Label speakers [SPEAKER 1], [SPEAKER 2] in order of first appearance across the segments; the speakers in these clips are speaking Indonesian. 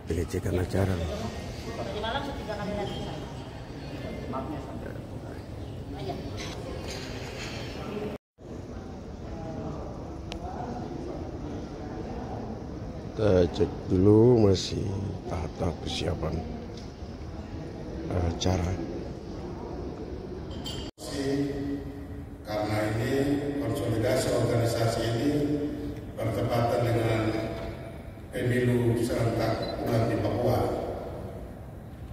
[SPEAKER 1] Dilecehkan acara.
[SPEAKER 2] Tadi malam ketiga kali lagi. Maafnya sampai. Aja.
[SPEAKER 1] Kita cek dulu masih tahap-tahap persiapan acara.
[SPEAKER 3] Karena ini konsolidasi organisasi ini bertepatan dengan pemilu serentak ulang di Papua.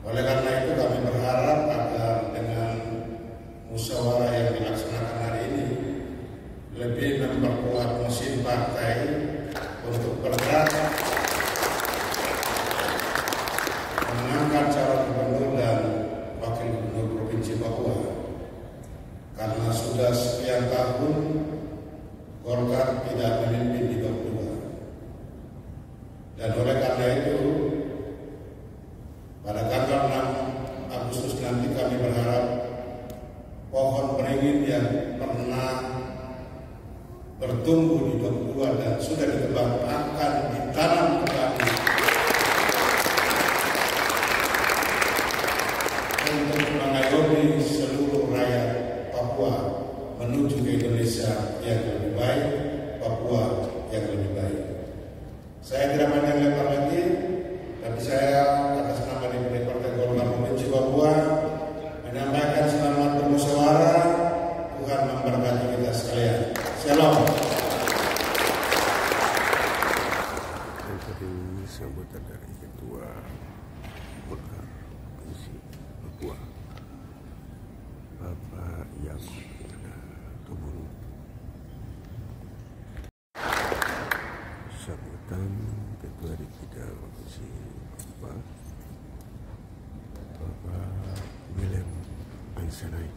[SPEAKER 3] Oleh karena itu kami berharap agar dengan musyawarah yang dilaksanakan hari ini lebih memperkuat mesin partai untuk bergerak mengangkat calon gubernur dan wakil gubernur provinsi Papua. Karena sudah sekian tahun Golkar tidak memimpin di Papua. Dan oleh karena itu pada tanggal 6 Agustus nanti kami berharap pohon beringin yang pernah bertumbuh di Papua dan sudah ditebang akan ditanam kembali untuk mengayomi seluruh rakyat Papua menuju ke Indonesia yang lebih baik, Papua yang lebih baik. Saya tidak panjang lebar lagi, tapi saya atas nama DPD Partai Golkar Provinsi Papua menyampaikan selamat bermusyawarah. Tuhan memberkati kita sekalian. Shalom.
[SPEAKER 1] Dan tadi sambutan dari Ketua Golkar Provinsi Papua, Bapak Yaakob Tobun. Sambutan Ketua DPD Provinsi Papua, Bapak William Ansanai.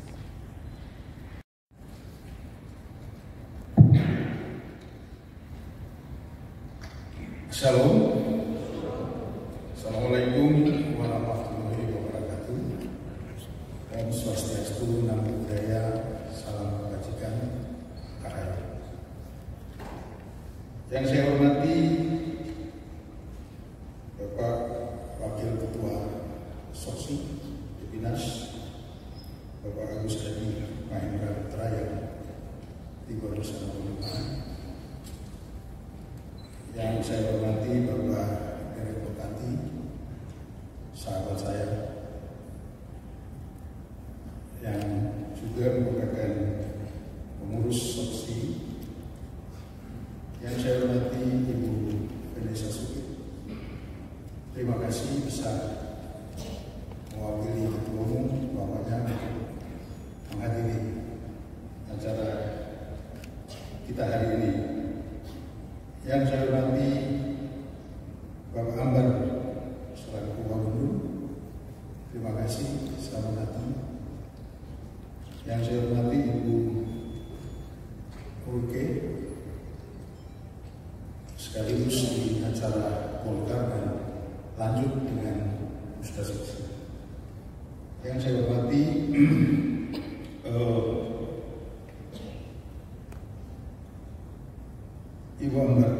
[SPEAKER 3] Shalom. Assalamualaikum warahmatullahi wabarakatuh. Om Swastiastu, Namo Buddhaya, salam kebajikan, Arahaya. Yang saya hormati Bapak Wakil Ketua Soksi Dinas, Bapak Agus Hadi Mahendra Putra yang tiba bersama pemerintahan. Yang saya hormati Bapak Derek Bupati, sahabat saya, yang juga merupakan pengurus Soksi. Yang saya hormati Ibu Vanessa Suki. Terima kasih bisa mewakili Ketua Umum bapaknya menghadiri acara kita hari ini. Yang saya hormati Bapak Ambar selaku Wagubernur, terima kasih, selamat datang. Yang saya hormati Ibu Urke, sekaligus di acara Golkar dan lanjut dengan Ustaz Soksi. Yang saya hormati Ibu Ambar,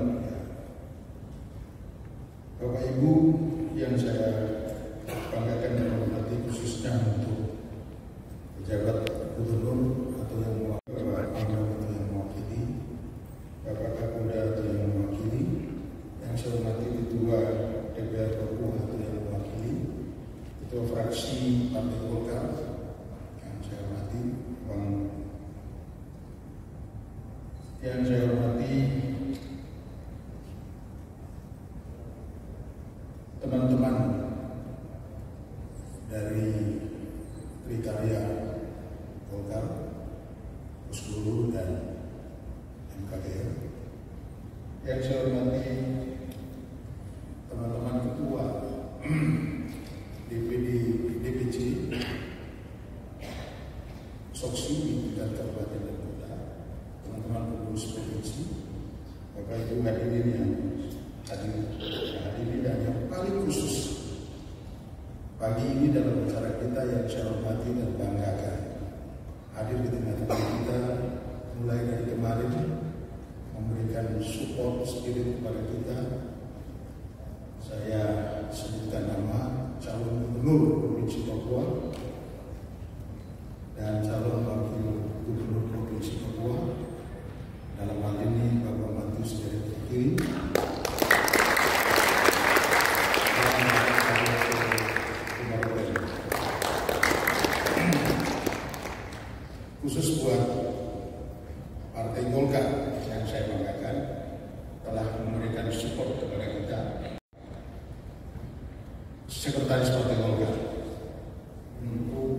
[SPEAKER 3] Bapak Ibu yang saya banggakan dan hormati, khususnya untuk pejabat gubernur atau yang mewakili, Bapak Ambar atau yang mewakili, Bapak Kapolda atau yang mewakili, yang saya hormati Ketua DPR Papua atau yang mewakili, Ketua Fraksi Partai Golkar, yang saya hormati, yang saya hormati teman-teman dari Trikarya Golkar, Pusguru dan MKGR. Yang saya hormati teman-teman ketua DPC Soksi di tingkat kabupaten dan kota, teman-teman pengurus provinsi, Bapak Ibu hadirin yang hadir hari ini, dan yang paling khusus pagi ini dalam acara kita yang saya hormati dan banggakan, hadir di tengah-tengah kita mulai dari kemarin memberikan support spirit kepada kita. Saya Gubernur Provinsi Papua dan calon wakil Gubernur Provinsi Papua, dalam hal ini Bapak Matius dari Terkiri, khusus buat Partai Golkar yang saya banggakan telah memberikan support kepada kita. Sekretaris Partai Golkar untuk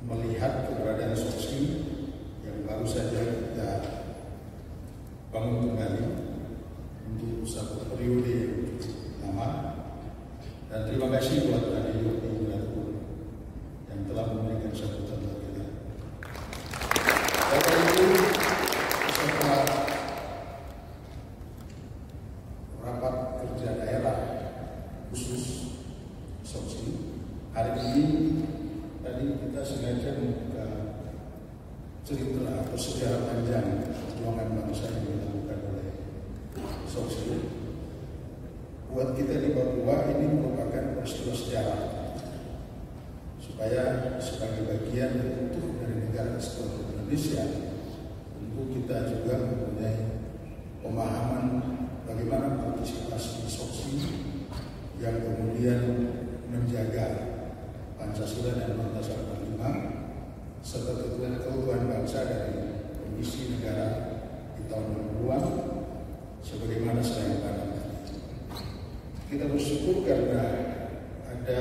[SPEAKER 3] melihat keberadaan Soksi yang baru saja kita bangun kembali untuk satu periode yang lama, dan terima kasih buat Radio Indonesia yang telah memberikan sambutan bagi kita. Bapak Ibu, setelah rapat kerja daerah khusus Soksi hari ini, tadi kita sengaja membuka cerita atau sejarah panjang perjuangan bangsa yang dilakukan oleh Soksi. Buat kita di Papua ini merupakan peristiwa sejarah, supaya sebagai bagian dan utuh dari negara kesatuan Indonesia, tentu kita juga mempunyai pemahaman bagaimana partisipasi Soksi yang kemudian menjaga Pancasila dan Undang-Undang 45 serta keutuhan bangsa dari kondisi negara di tahun 60-an sebagaimana saya katakan. Kita bersyukur karena ada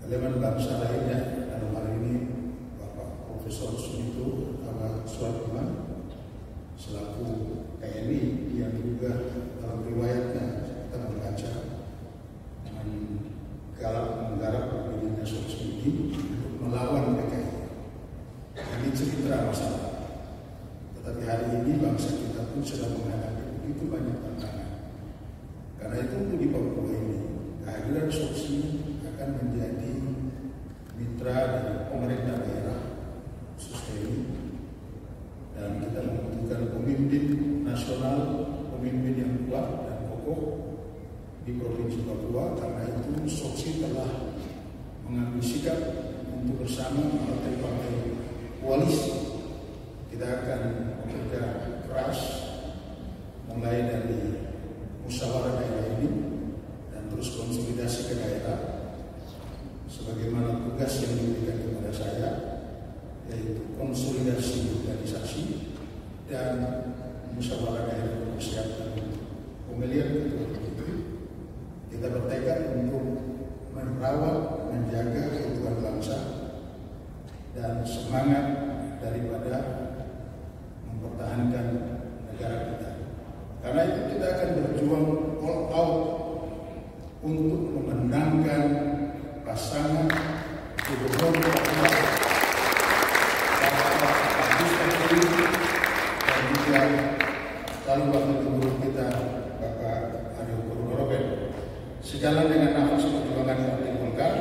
[SPEAKER 3] elemen bangsa lainnya, dalam hal ini Bapak Profesor Sunito Suarman selaku TNI yang juga dalam riwayatnya kita membaca menggarap berdirinya Soksi ini untuk melawan PKI. Ini cerita masalah. Tetapi hari ini bangsa kita pun sedang menghadapi begitu banyak tantangan. Karena itu untuk di Papua ini kehadiran Soksi akan menjadi mitra dari pemerintah daerah khusus TNI, dan kita membutuhkan pemimpin nasional, pemimpin yang kuat dan kokoh di Provinsi Papua. Karena itu Soksi telah mengambil sikap untuk bersama partai-partai koalisi kita akan bekerja keras mulai dari musyawarah daerah ini dan terus konsolidasi ke daerah sebagaimana tugas yang diberikan kepada saya, yaitu konsolidasi organisasi dan musyawarah daerah persiapan pemilihan ketua terpilih. Kita bertekad untuk merawat, menjaga keutuhan bangsa dan semangat daripada mempertahankan negara kita. Karena itu kita akan berjuang all out untuk memenangkan pasangan Gubernur Papua Bapak Matius dan juga calon wakil gubernur kita Bapak Ario Purworoben. Sejalan dengan nafas perjuangan Partai Golkar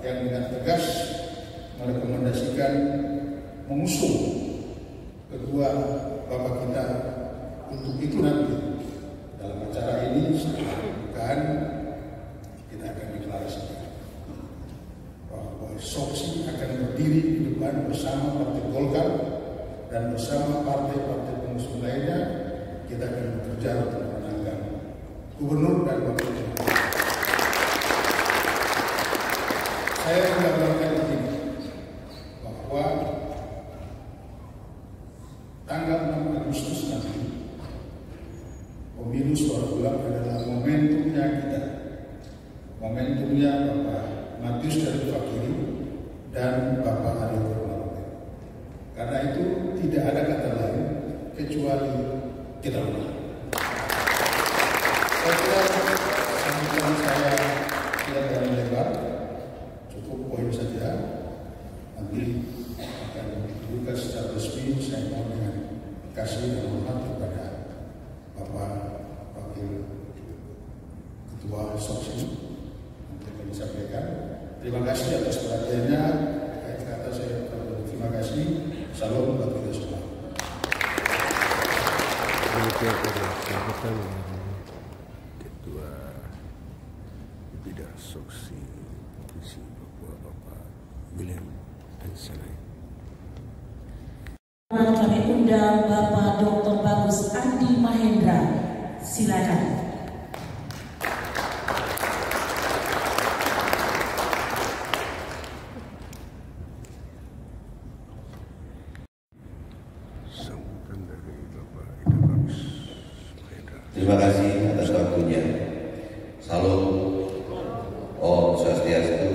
[SPEAKER 3] yang dengan tegas merekomendasikan mengusung kedua bapak kita untuk itu nanti dalam acara ini setelah pembukaan kita akan deklarasikan bahwa Soksi akan berdiri di depan bersama Partai Golkar dan bersama partai-partai pengusung lainnya. Kita akan bekerja untuk memenangkan gubernur dan wakil gubernur. Saya menggambarkan begini, bahwa tanggal 6 Agustus nanti pemilu suara ulang adalah momentumnya kita, momentumnya Bapak Matius dari Fakiri dan Bapak Ario Purworoben. Karena itu tidak ada kata lain kecuali kita menang. Saya kira sambutan saya tidak terlalu lebar, cukup poin saja. Nanti akan dibuka secara resmi. Saya mohon dengan kasih dan hormat kepada Bapak Wakil Ketua Soksi untuk disampaikan. Terima kasih atas perhatiannya. Kata saya terima kasih. Salam buat kita semua.
[SPEAKER 1] Ketua Bidang Soksi Provinsi Papua Bapak William Ansanai.
[SPEAKER 4] Kami undang Bapak Dr. Bagus Andi Mahendra, silakan.
[SPEAKER 1] Sambutan dari Bapak Ida Bagus Mahendra.
[SPEAKER 5] Terima kasih atas waktunya. Salam Om Swastiastu.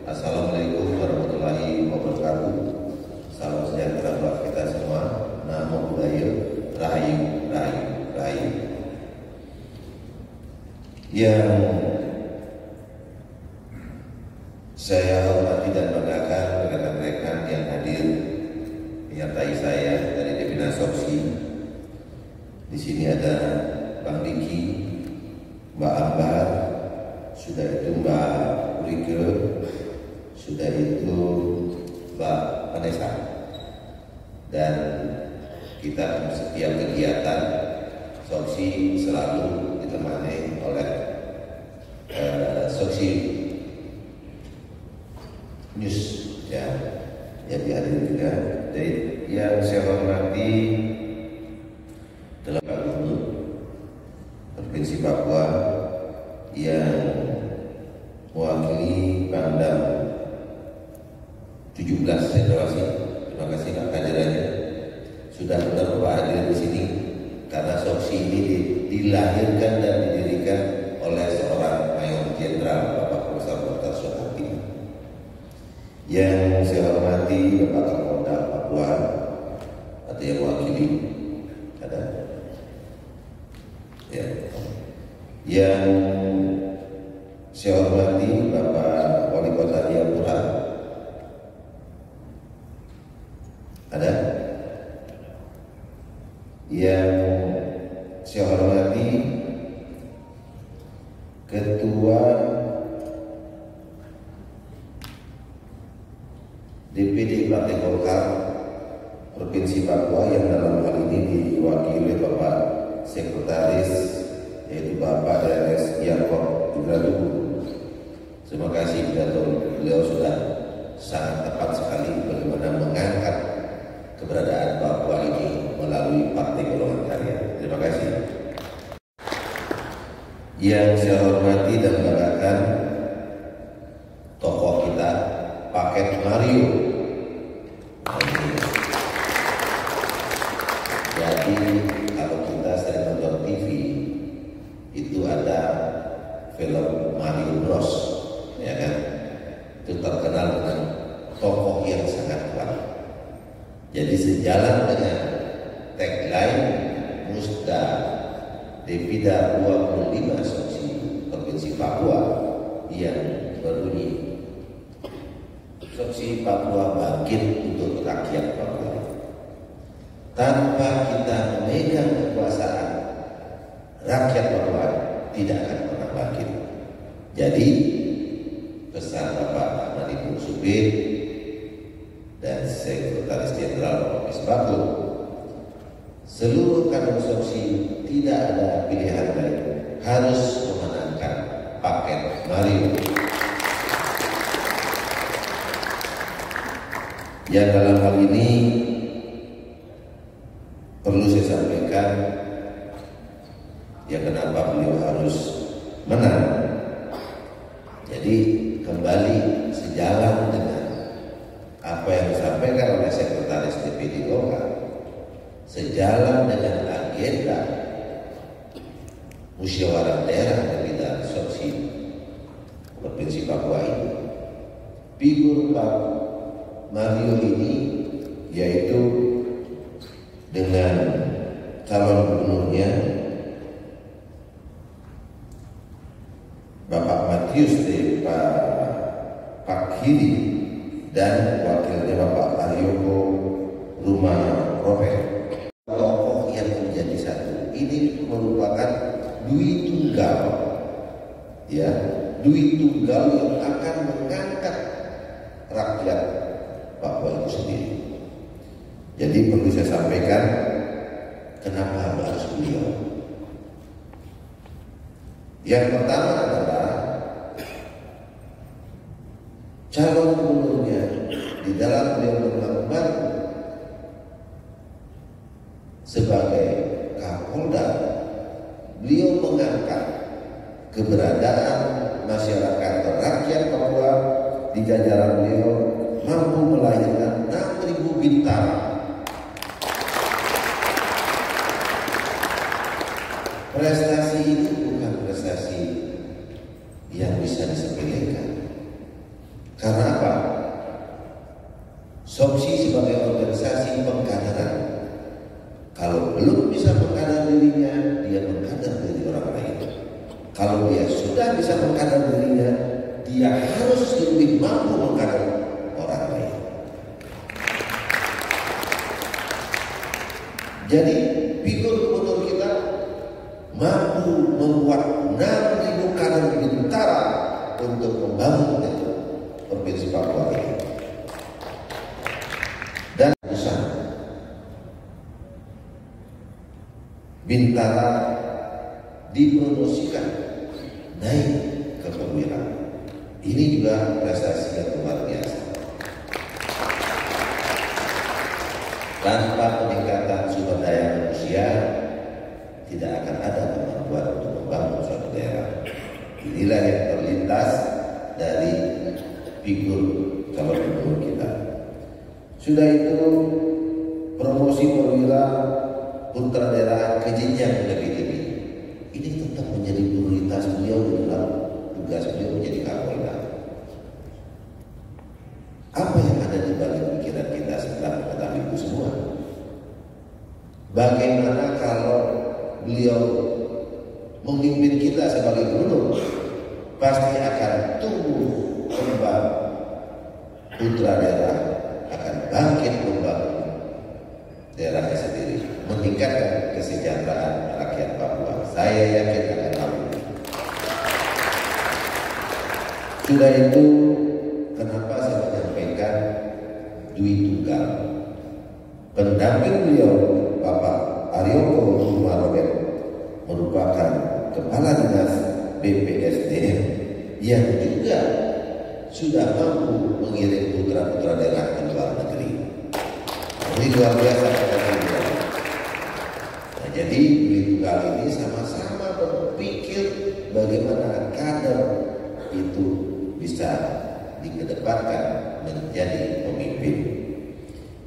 [SPEAKER 5] Assalamualaikum warahmatullahi wabarakatuh. Salam sejahtera buat kita semua. Namo Buddhaya, Rahayu, Rahayu, Rahayu. Yang saya hormati dan banggakan rekan-rekan yang hadir menyertai saya dari Devina Soksi. Di sini ada Bang Diki, Mbak Ambar, sudah itu Mbak Ulike, sudah itu Mbak Vanessa. Dan kita setiap kegiatan Soksi selalu ditemani oleh Soksi News ya, yang dihadiri juga. Dari yang saya hormati adalah Pak Gubernur Provinsi Papua yang mewakili Pangdam 17 Cendrawasih. Terima kasih kehadirannya. Sudah benar Bapak hadir di sini karena Soksi ini dilahirkan dan didirikan oleh seorang Mayor Jenderal Bapak Profesor Dr. Soeharto. Yang saya hormati Bapak Kapolda Papua atau yang mewakili ada ya. Yang saya hormati Bapak Wali Kota Jayapura ada. Yang saya hormati Ketua DPD Partai Golkar Provinsi Papua yang dalam hal ini diwakili Bapak Sekretaris yaitu Bapak DRS Yaakob Ibrahim. Terima kasih beliau sudah sangat tepat sekali bagaimana mengangkat keberadaan Papua ini melalui Partai Golongan Karya. Terima kasih. Yang saya hormati dan banggakan tokoh kita Paket Mario. Jadi kalau kita sering nonton TV itu ada film Mario Bros, ya kan? Itu terkenal dengan tokoh yang sangat kuat. Jadi sejalan dengan tagline Musda Devida 25 Soksi Provinsi Papua yang berbunyi Soksi Papua bangkit untuk rakyat Papua. Tanpa kita memegang kekuasaan, rakyat Papua tidak akan pernah bangkit. Jadi pesan Bapak Ahmad Ibu Subir dan Sekretaris Jenderal Bapak Misbahun, seluruh kader Soksi tidak ada pilihan lain, harus memenangkan Paket Mario. Yang dalam hal ini perlu saya sampaikan ya kenapa beliau harus menang. Jadi kembali sejalan dengan apa yang disampaikan oleh Sekretaris DPD Golkar, sejalan dengan agenda musyawarah daerah Devida Soksi Provinsi Papua ini. Figur Pak Mario ini yaitu dengan calon gubernurnya Bapak Matius de Pak Hidi dan wakilnya Bapak Arioko Rumah Robert. Tokoh yang menjadi satu ini merupakan duit tunggal, ya, duit tunggal yang akan mengangkat rakyat Papua itu sendiri. Jadi perlu saya sampaikan kenapa harus beliau. Yang pertama adalah calon gubernurnya di dalam beliau melakukan sebagai Kapolda, beliau mengangkat keberadaan masyarakat rakyat Papua di jajaran beliau mampu melahirkan 6.000 bintara. Prestasi ini bukan prestasi yang bisa disepelekan. Karena apa? SOPSI sebagai organisasi pengkaderan, kalau belum bisa mengkader dirinya, dia mengkader diri orang lain. Kalau dia sudah bisa mengkader dirinya, dia harus lebih mampu mengkader orang lain. Jadi figur gubernur kita mampu membuat 6.000 kader bintara untuk membangun provinsi Papua ini. Dan besar bintara dipromosikan naik ke perwira. Ini juga prestasi yang luar biasa. Tanpa peningkatan sumber daya manusia, tidak akan ada kemampuan untuk membangun suatu daerah. Inilah yang terlintas dari figur calon gubernur kita. Sudah itu promosi perwira putra daerah ke jenjang lebih tinggi. Ini tetap menjadi prioritas beliau dalam tugas beliau menjadi Kapolda. Apa yang ada di balik pikiran kita setelah mengetahui itu semua? Bagaimana kalau beliau memimpin kita sebagai gubernur, pasti akan tumbuh kembang putra daerah, akan bangkit membangun daerahnya sendiri, meningkatkan kesejahteraan rakyat Papua. Saya yakin akan hal ini. Sudah itu, kenapa saya menyampaikan Dwi Tunggal, pendamping beliau Bapak Arioko Sumarobet merupakan kepala dinas BPSDM yang juga sudah mampu mengirim putra-putra daerah ke luar negeri. Ini luar biasa. Nah, jadi Dwi Tunggal ini sama-sama berpikir bagaimana kader itu bisa dikedepankan menjadi pemimpin.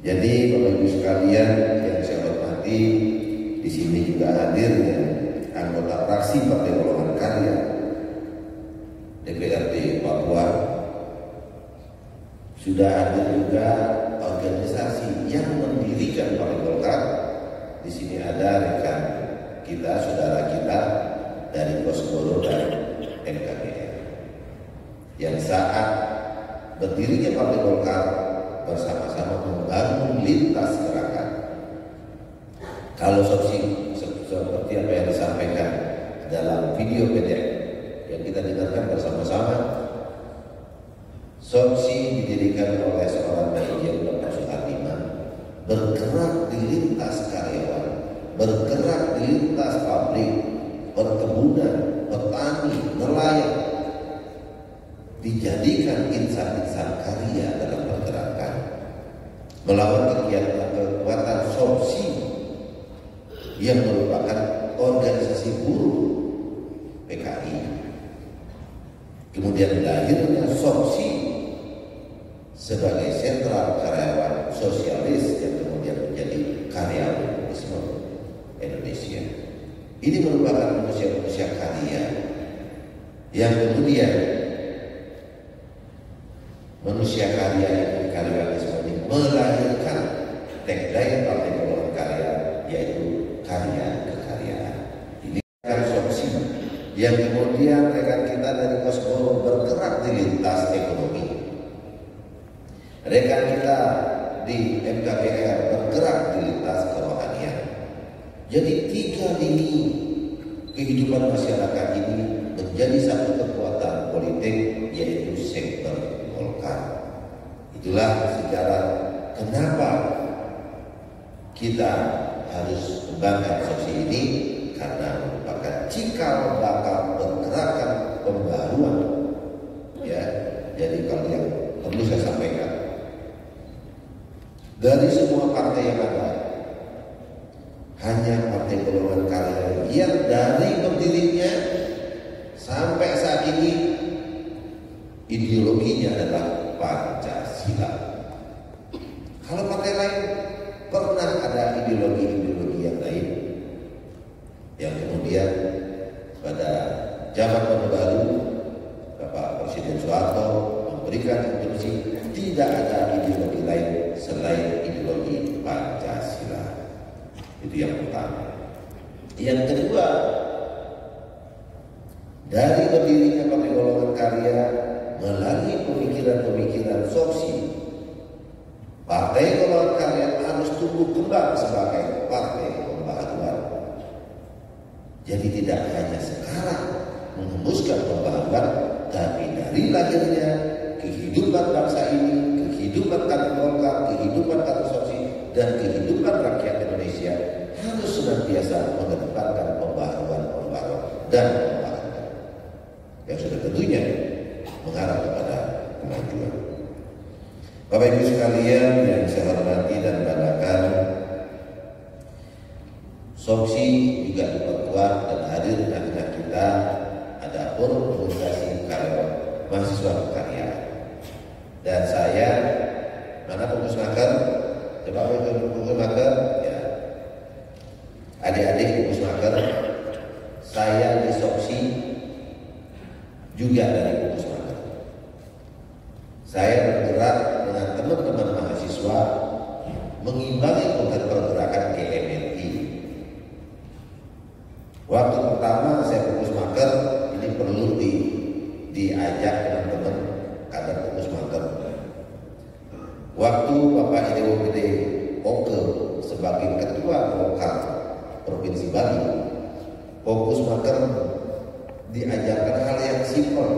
[SPEAKER 5] Jadi Bapak Ibu sekalian yang saya hormati, di sini juga hadirnya anggota fraksi Partai Golongan Karya DPRD Papua. Sudah ada juga organisasi yang mendirikan Partai Golkar. Di sini ada rekan kita, saudara kita dari Kosgoro dan MKBR. Yang saat berdirinya Partai Golkar bersama-sama membangun lintas gerakan. Kalau SOPSI seperti apa yang disampaikan dalam video pendek yang kita dengarkan bersama-sama, SOPSI didirikan oleh seorang manajer Bapak Suhardiman, bergerak di lintas karyawan, bergerak di lintas pabrik, perkebunan, petani, nelayan, dijadikan insan-insan karya dalam pergerakan melawan kegiatan kekuatan SOPSI yang merupakan organisasi buruh PKI. Kemudian lahirnya SOPSI sebagai sentral karyawan sosialis yang kemudian menjadi karyawanisme Indonesia. Ini merupakan manusia-manusia karya yang kemudian manusia karya yang karyawanisme ini melahirkan tagline Partai Golongan Karya, yaitu karya kekaryaan. Ini kan SOPSI yang kemudian rekan kita dari Kosgoro bergerak di lintas ekonomi. Rekan kita di MKBR bergerak di lintas kerohanian. Jadi tiga lini kehidupan masyarakat ini menjadi satu kekuatan politik, yaitu sektor Golkar. Itulah sejarah kenapa kita harus kembangkan SOPSI ini, karena merupakan cikal bakal pergerakan pembaruan. Ya, jadi kalau yang Dari semua partai yang ada, hanya Partai Golongan Karya yang dari berdirinya sampai saat ini ideologinya adalah Pancasila. Kalau partai lain pernah ada ideologi-ideologi yang lain yang kemudian pada zaman Orde Baru Bapak Presiden Soeharto memberikan instruksi tidak ada ideologi lain selain ideologi Pancasila. Itu yang pertama. Yang kedua, dari berdirinya Partai Golongan Karya melalui pemikiran-pemikiran Soksi, Partai Golongan Karya harus tumbuh kembang sebagai partai pembaharuan. Jadi tidak hanya sekarang menghembuskan pembaharuan, tapi dari lahirnya kehidupan bangsa ini, kehidupan kader Golkar, kehidupan kader Soksi, dan kehidupan rakyat Indonesia harus senantiasa mengedepankan pembaharuan dan pembaharuan yang sudah tentunya mengarah kepada kemajuan. Bapak Ibu sekalian yang saya hormati dan banggakan, Soksi juga diperkuat dan hadir di tengah kita ada forum komunikasi karyawan mahasiswa berkarya. Dan saya, mana Pusnaker? Coba Pusnaker, ya. Adik-adik Pusnaker, saya di Soksi juga dari Pusnaker. Saya bergerak dengan teman-teman mahasiswa mengimbangi pergerakan GMNI. Waktu pertama saya fokus maker, ini perlu diajak teman-teman kader fokus maker. Waktu Bapak Idewo Gede Oke sebagai ketua Golkar Provinsi Bali, fokus maker diajarkan hal yang simpel,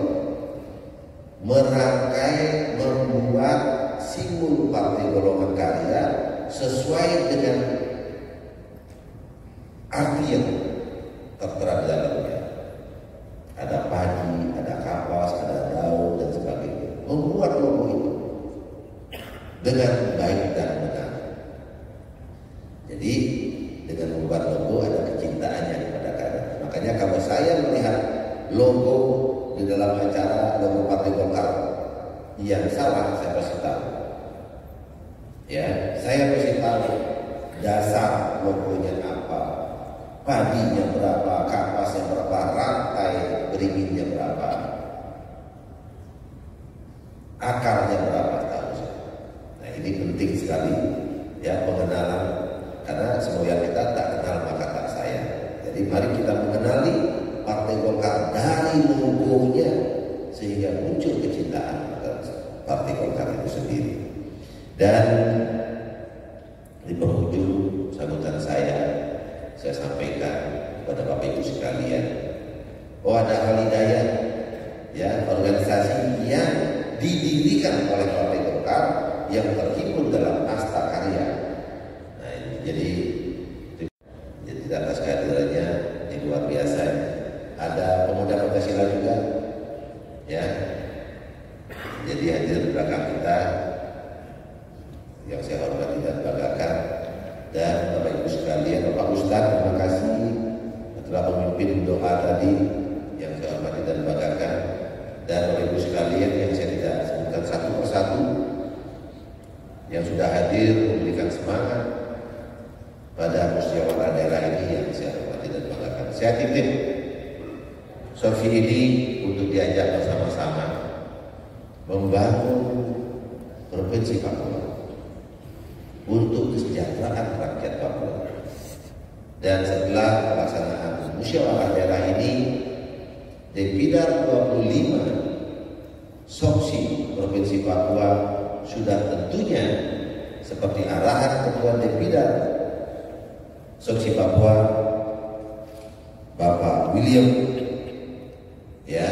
[SPEAKER 5] merangkai, membuat simbol Partai Golongan Karya sesuai dengan arti yang tertera di dalamnya. Ada padi, ada kapas, ada daun dan sebagainya. Membuat logo itu dengan baik dan benar. Jadi dengan membuat logo ada kecintaannya kepada kader. Makanya kalau saya melihat logo di dalam acara logo Partai Golkar yang salah, saya pasti tahu. Ya, saya pasti tahu dasar logonya apa, padinya berapa, kapasnya berapa, rantai beringinnya berapa, akarnya berapa, tahu saya. Nah ini penting sekali ya pengenalan, karena semua kita tak kenal maka tak sayang. Jadi mari kita mengenali Partai Golkar dari logonya sehingga muncul kecintaan terhadap Partai Golkar itu sendiri. Dan di penghujung sambutan saya sampaikan kepada Bapak Ibu sekalian, ada Al Hidayah, ya, organisasi yang didirikan oleh Partai Golkar yang terhimpun dalam Asta Karya. Nah, jadi atas kehadirannya yang luar biasa. Ada pemuda Pancasila juga, ya. Jadi hadir di belakang kita yang saya hormati dan banggakan. Dan Bapak Ibu sekalian, Bapak Ustadz, terima kasih telah memimpin doa tadi yang saya hormati dan banggakan. Dan Bapak Ibu sekalian yang saya tidak sebutkan satu persatu yang sudah hadir memberikan semangat pada musyawarah daerah ini yang saya hormati dan banggakan. Saya titip Soksi ini untuk diajak bersama-sama membangun Provinsi Papua untuk kesejahteraan rakyat Papua. Dan setelah pelaksanaan musyawarah daerah ini, Depidar 25 Soksi Provinsi Papua sudah tentunya seperti arahan Ketua Depidar Soksi Papua Bapak William, ya,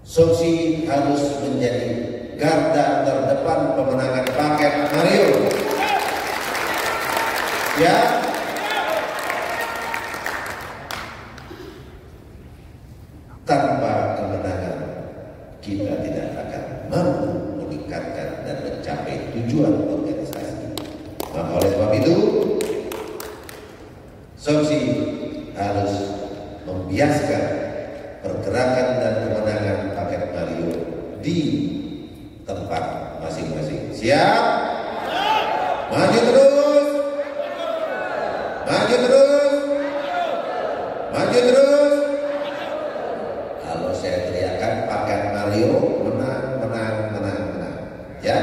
[SPEAKER 5] Soksi harus menjadi garda terdepan pemenangan paket Mario, ya. Tanpa kemenangan kita tidak akan mampu meningkatkan dan mencapai tujuan organisasi. Maka oleh sebab itu, Somsi harus membiaskan pergerakan dan kemenangan paket Mario di tempat masing-masing. Siap? Maju terus! Maju terus! Maju terus! Kalau saya teriakan paket Mario menang, menang, menang, menang. Ya?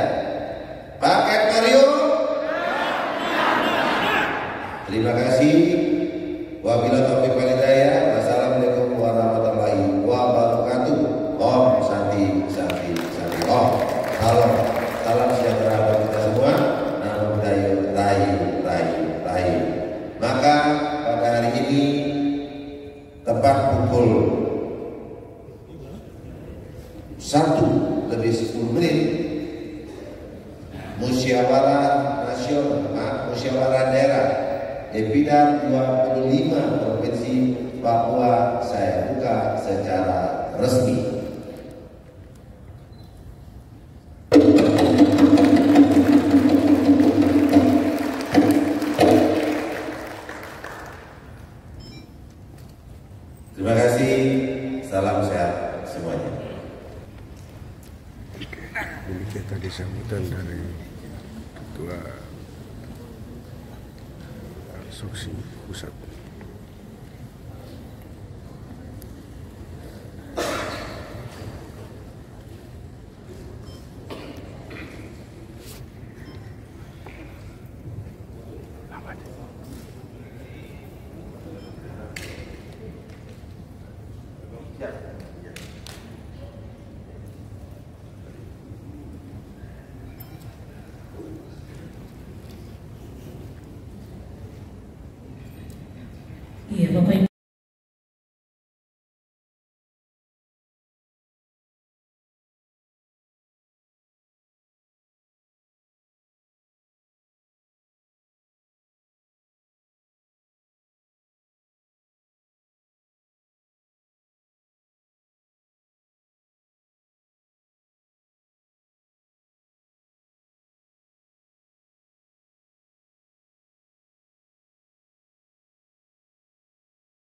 [SPEAKER 5] Paket Mario! Terima kasih. Wabillahi taufiq wal hidayah. Wassalamualaikum warahmatullahi wabarakatuh. Om Santi Santi Santi. Om. Salam sejahtera bagi kita semua. Namo Buddhaya. Rahayu Rahayu Rahayu. Maka pada hari ini tepat pukul 1:10 musyawarah nasional, musyawarah daerah Epidar 25 Provinsi Papua saya buka secara resmi. Terima kasih, salam sehat semuanya.
[SPEAKER 1] Demikian tadi sambutan dari Ketua Soksi Pusat.
[SPEAKER 4] Iya, Bapak Ibu.